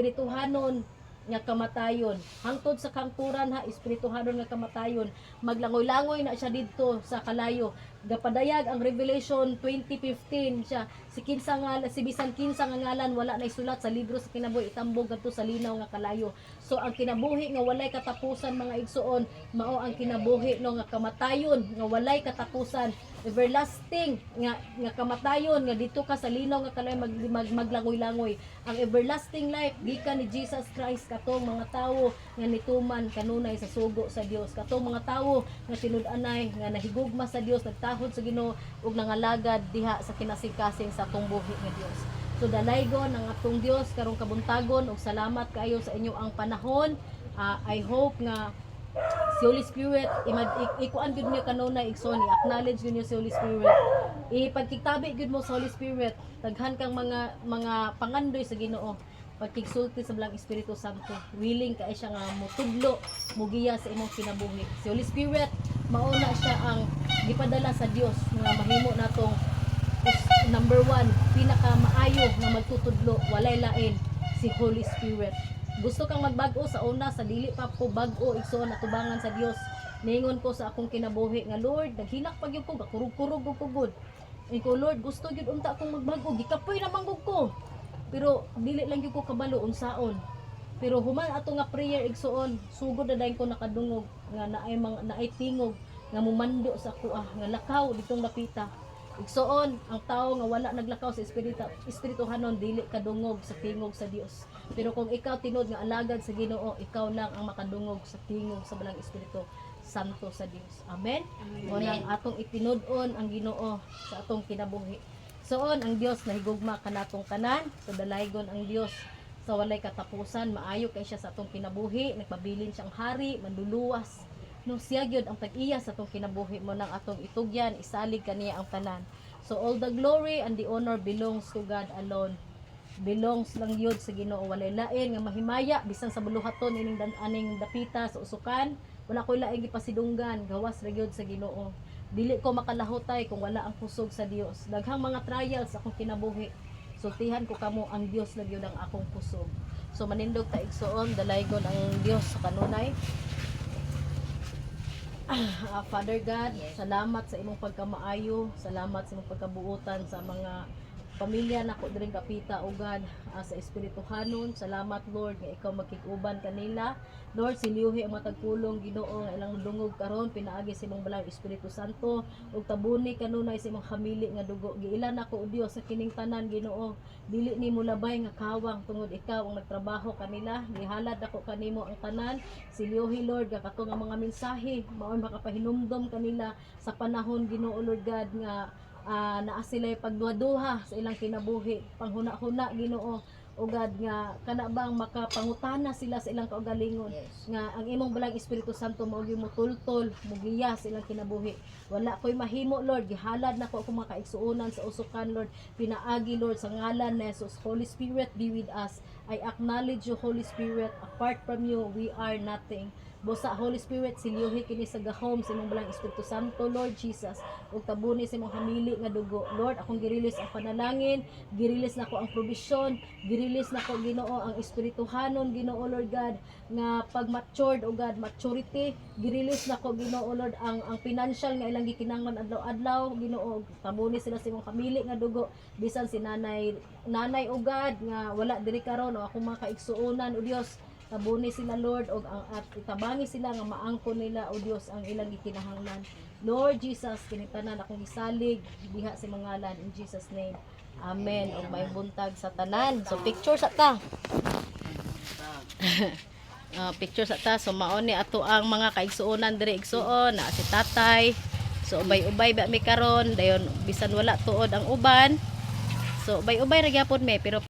espirituhanon nga kamatayon, hangtod sa kangturan ha, espirituhanon nga kamatayon, maglangoy-langoy na siya didto sa kalayo. Gapadayag ang Revelation 20:15 siya, si bisan kinsa nga ngalan wala na isulat sa libro sa kinabuhi, itambog kadto sa linaw nga kalayo. So ang kinabuhi nga walay katapusan mga igsuon, mao ang kinabuhi no nga kamatayon nga walay katapusan, everlasting nga kamatayon nga dito ka sa linaw nga kalayo maglangoy-langoy. Ang everlasting life gikan ni Jesus Christ katong mga tawo nga nituman kanunay sa sugo sa Dios, katong mga tawo nga tinud-anay nga nahigugma sa Dios, nagtahod sa Ginoo ug nangalagad diha sa kinasing-kasing sa atong buhi nga Dios. So dalaygon ang atong Dios karong kabuntagon ug salamat kaayo sa inyo ang panahon. I hope nga si Holy Spirit ikuan gud niyo kanunay igsoon, i-acknowledge gud niyo si Holy Spirit, ipagkitabi gud mo sa Holy Spirit, daghan kang mga pangandoy sa Ginoo, pagkigsulti sa Blang Espiritu Santo, willing kay siya nga mutudlo mugiya sa imong kinabuhi. Si Holy Spirit mauna siya ang gipadala sa Dios nga mahimo natong number 1 pinaka maayo nga magtutudlo, walay lain si Holy Spirit. Gusto kang magbago sa una, sa dili pa ko bago igsoon atubangan sa Dios, ningon ko sa akong kinabuhi nga Lord, naghilak pa gyud ko, kurug-kurug ko gud. Iko Lord, gusto gyud unta akong magbago, gikapoy naman gud ko. Pero dili lang gyud ko kabalo unsaon. Pero human ato nga prayer igsoon, sugod na dayon ko nakadungog nga naay tingog nga mumando sa kuha nga lakaw ditong lapita. Igsoon ang tao nga wala naglakaw sa espirituhanon dili kadungog sa tingog sa Dios. Pero kung ikaw tinod nga alagad sa Ginoo, ikaw lang ang makadungog sa tingog sa Balang Espiritu Santo sa Dios. Amen. Amen. Atong itinud-on ang Ginoo sa atong kinabuhi. Soon ang Dios nahigugma kanatong tanan, so dalaygon ang Dios sa walay katapusan, maayo kay siya sa atong kinabuhi, nagpabilin siyang hari, manduluwas. No siya gyud ang tag-iya sa atong kinabuhi mo nang atong itugyan, isalig kaniya ang tanan. So all the glory and the honor belongs to God alone. Belongs lang yun sa Ginoo, walay lain nga mahimaya bisan sa buluhaton ining aning dapita sa usukan, wala koy laing gipasidunggan, gawas ra gyud sa Ginoo. Dili ko makalahutay kung wala ang kusog sa Dios. Daghang mga trials akong kinabuhi, sultihan ko kamo ang Dios na gyud ang akong kusog. So manindog ta igsoon, dalaygon ang Dios sa kanunay. Father God, salamat sa imong pagkamaayo, salamat sa imong pagkabuutan sa mga pamilya nako diring kapita o God, sa espirituhanon. Salamat Lord nga ikaw makig-uban kanila. Lord, siliyuhi ang matagpulong Ginoo nga ilang dungog karon, pinaagi sa imong Balang Espiritu Santo ug tabuni kanunay sa imong hamili nga dugo. Giilan nako o Dios sa kining tanan Ginoo, dili nimo labay nga kawang tungod ikaw ang nagtrabaho kanila. Gihalad nako kanimo ang tanan. Siliyuhi Lord nga kato nga mga mensahe mao makapahinumdom kanila sa panahon Ginoo Lord God nga naa sila'y pagduha-duha sa ilang kinabuhi, panghuna-huna Ginoo o God nga kana bang makapangutana sila sa ilang kaugalingon. Nga ang imong Balang Espiritu Santo mao gyud motultol mugiya sa ilang kinabuhi. Wala koy mahimo Lord, gihalad nako akong mga kaigsuonan sa usukan Lord, pinaagi Lord sa ngalan ni Jesus. Holy Spirit, be with us. I acknowledge you Holy Spirit, apart from you we are nothing. Busa Holy Spirit, siliyuhi kini sa gahom sa imong Balang Espiritu Santo Lord Jesus, ug tabuni sa imong hamili nga dugo Lord. Akong girilis ang panalangin, girilis nako ang provision, girilis nako Ginoo ang espirituhanon Ginoo Lord God nga pag matured o God, maturity, girilis nako Ginoo Lord ang financial nga ilang gikinahanglan adlaw-adlaw Ginoo. Tabuni sila sa imong hamili nga dugo, bisan si nanay o God nga wala diri karon o akong mga kaigsuonan o Dios, tabuni sila Lord og at itabangi sila nga maangkon nila o Dios ang ilang gikinahanglan. Lord Jesus, kini tanan akong isalig diha sa imong ngalan, in Jesus name. Amen. Og may buntag sa tanan. So picture sa ta. Picture sa ta. So mao ni ato ang mga kaigsuonan diri igsuon na si tatay. So ubay-ubay ba mi karon dayon bisan wala tuod ang uban. So ubay-ubay ra gyapon mi pero